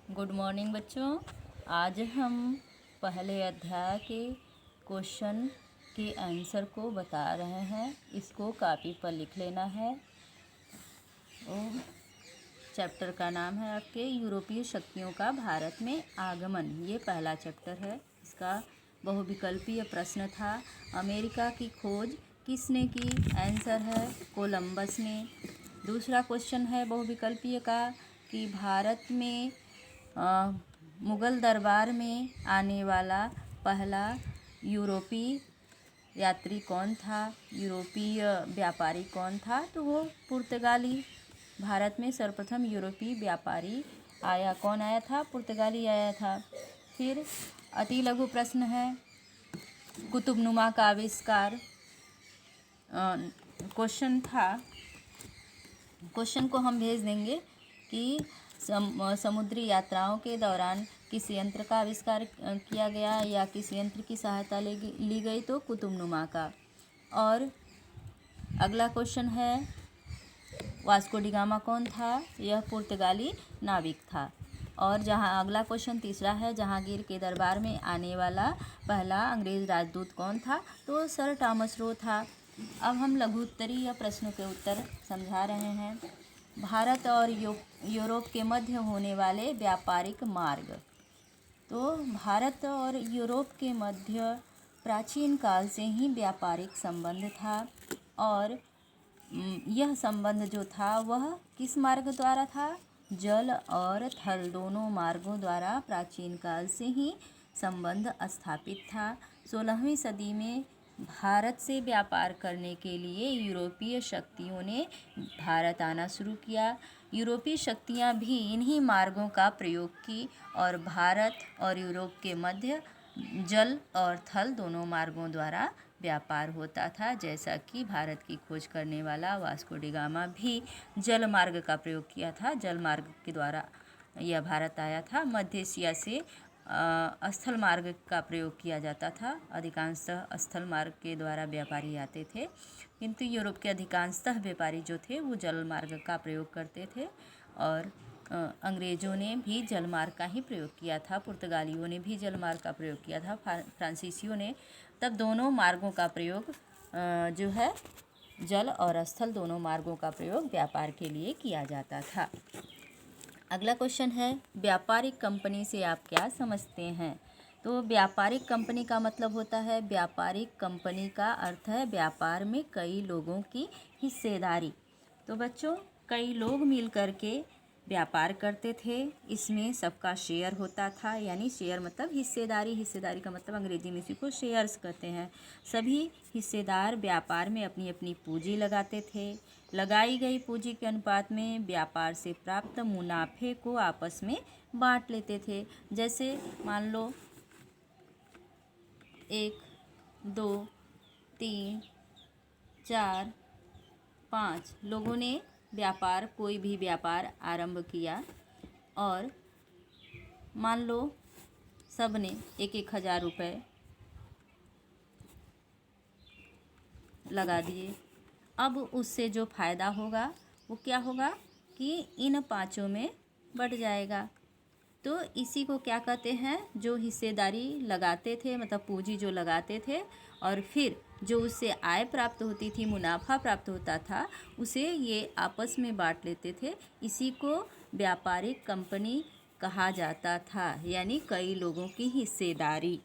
Good morning बच्चों। आज हम पहले अध्याय के क्वेश्चन के आंसर को बता रहे हैं। इसको कॉपी पर लिख लेना है। चैप्टर का नाम है आपके यूरोपीय शक्तियों का भारत में आगमन। ये पहला चैप्टर है। इसका बहुविकल्पीय प्रश्न था, अमेरिका की खोज किसने की? आंसर है कोलंबस ने। दूसरा क्वेश्चन है बहुविकल्पीय का कि भारत में मुग़ल दरबार में आने वाला पहला यूरोपीय यात्री कौन था? यूरोपीय व्यापारी कौन था? तो वो पुर्तगाली। भारत में सर्वप्रथम यूरोपीय व्यापारी आया। कौन आया था? पुर्तगाली आया था। फिर अति लघु प्रश्न है, कुतुबनुमा का आविष्कार। क्वेश्चन को हम भेज देंगे कि समुद्री यात्राओं के दौरान किस यंत्र का आविष्कार किया गया या किस यंत्र की सहायता ली गई? तो कुतुबनुमा का। और अगला क्वेश्चन है, वास्को डी गामा कौन था? यह पुर्तगाली नाविक था। और जहां अगला क्वेश्चन तीसरा है, जहांगीर के दरबार में आने वाला पहला अंग्रेज राजदूत कौन था? तो सर टॉमस रो था। अब हम लघु उत्तरीय प्रश्नों के उत्तर समझा रहे हैं। भारत और यूरोप के मध्य होने वाले व्यापारिक मार्ग। तो भारत और यूरोप के मध्य प्राचीन काल से ही व्यापारिक संबंध था। और यह संबंध जो था वह किस मार्ग द्वारा था? जल और थल दोनों मार्गों द्वारा प्राचीन काल से ही संबंध स्थापित था। 16वीं सदी में भारत से व्यापार करने के लिए यूरोपीय शक्तियों ने भारत आना शुरू किया। यूरोपीय शक्तियां भी इन्हीं मार्गों का प्रयोग की और भारत और यूरोप के मध्य जल और थल दोनों मार्गों द्वारा व्यापार होता था। जैसा कि भारत की खोज करने वाला वास्को डी गामा भी जल मार्ग का प्रयोग किया था। जल मार्ग के द्वारा यह भारत आया था। मध्य एशिया से स्थल मार्ग का प्रयोग किया जाता था। अधिकांशतः स्थल मार्ग के द्वारा व्यापारी आते थे, किंतु यूरोप के अधिकांशतः व्यापारी जो थे वो जल मार्ग का प्रयोग करते थे। और अंग्रेज़ों ने भी जल मार्ग का ही प्रयोग किया था। पुर्तगालियों ने भी जल मार्ग का प्रयोग किया था। फ्रांसीसियों ने। तब दोनों मार्गों का प्रयोग जो है जल और स्थल दोनों मार्गों का प्रयोग व्यापार के लिए किया जाता था। अगला क्वेश्चन है, व्यापारिक कंपनी से आप क्या समझते हैं? तो व्यापारिक कंपनी का मतलब होता है, व्यापारिक कंपनी का अर्थ है व्यापार में कई लोगों की हिस्सेदारी। तो बच्चों, कई लोग मिल कर के व्यापार करते थे। इसमें सबका शेयर होता था, यानी शेयर मतलब हिस्सेदारी। हिस्सेदारी का मतलब अंग्रेजी में इसी को शेयर्स कहते हैं। सभी हिस्सेदार व्यापार में अपनी अपनी पूंजी लगाते थे। लगाई गई पूंजी के अनुपात में व्यापार से प्राप्त मुनाफे को आपस में बांट लेते थे। जैसे मान लो 1, 2, 3, 4, 5 लोगों ने कोई भी व्यापार आरंभ किया और मान लो सब ने 1,000 रुपये लगा दिए। अब उससे जो फ़ायदा होगा वो क्या होगा कि इन पांचों में बढ़ जाएगा। तो इसी को क्या कहते हैं? जो हिस्सेदारी लगाते थे, मतलब पूंजी जो लगाते थे और फिर जो उससे आय प्राप्त होती थी, मुनाफा प्राप्त होता था, उसे ये आपस में बांट लेते थे। इसी को व्यापारिक कंपनी कहा जाता था, यानी कई लोगों की हिस्सेदारी।